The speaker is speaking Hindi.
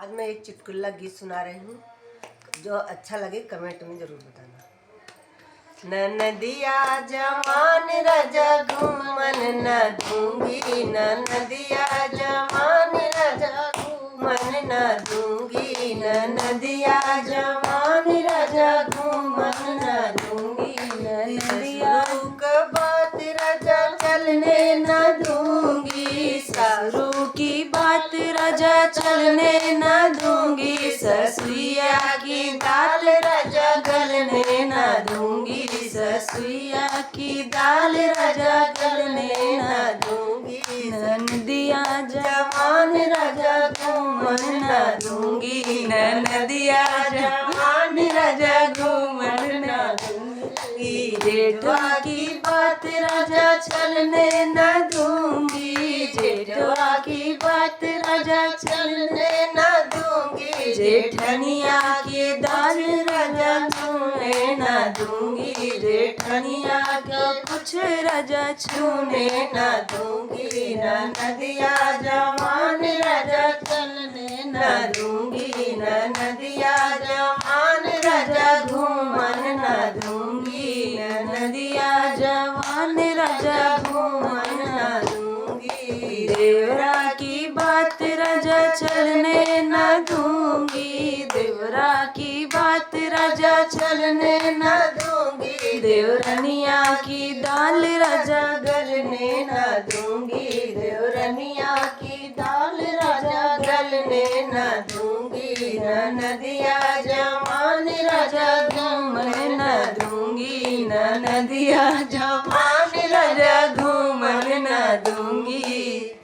आज मैं एक चुटकुला गीत सुना रही हूँ, जो अच्छा लगे कमेंट में जरूर बताना। नदिया जवान राजा घूमन न दूंगी, नदिया जवान राजा घूमन न दूंगी, नदिया जवान राजा घूमन न दूंगी, नदिया का बात राजा चलने न दूंगी, ससुर की बात राजा चलने न दूंगी, ससुइया की दाल राजा गलने न दूंगी, ससुइया की दाल राजा गलने न दूंगी, नदिया जवान राजा घूमन न दूंगी, नदिया जवान राजा घूमन न दूंगी, जेठवा की बात राजा चलने न दूंगी, जेठवा की बात राजा चलने न दूंगी, जेठनिया की दाल राजा छूने न दूंगी, जेठनिया का कुछ राजा छूने न दूंगी, नदिया जवान राजा चलने न दूंगी, नदिया जवान राजा घूमन न दूंगी, नदिया जवान राजा घूमन न दूंगी, देवरा की बात राजा चलने न दूंगी, देवरा की बात राजा चलने न दूंगी, देवरनिया की दाल राजा गलने न दूंगी, देवरनिया की दाल राजा गलने न दूंगी, नदिया जवान राजा घूमन न दूंगी, नदिया जवान राजा घूमन न दूंगी।